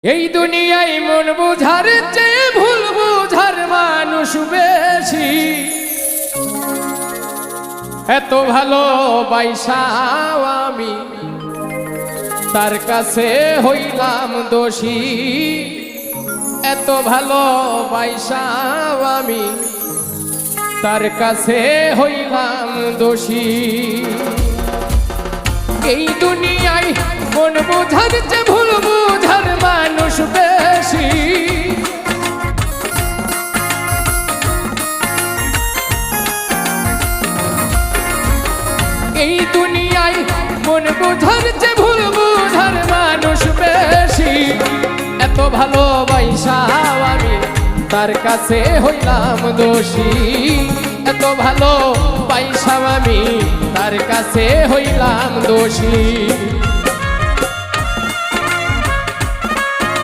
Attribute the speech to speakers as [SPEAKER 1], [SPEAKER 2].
[SPEAKER 1] এই দুনিয়ায় মন বুঝার চেয়ে ভুল বুঝার মানুষ বেশি। এত ভালো বাইসাও আমি তার কাছে হইলাম দোষী। এত ভালো বাইসাও আমি তার কাছে হইলাম দোষী। এই দুনিয়ায় মন বুঝার চেয়ে ভুল বুঝার মানুষ বেশি। এই দুনিয়ায় মন বুঝার চেয়ে ভুল বুঝার মানুষ বেশি। এত ভালোবাসাও আমি তার কাছে হইলাম দোষী। এত ভালো বাইসাও আমি তার কাছে হইলাম দোষী।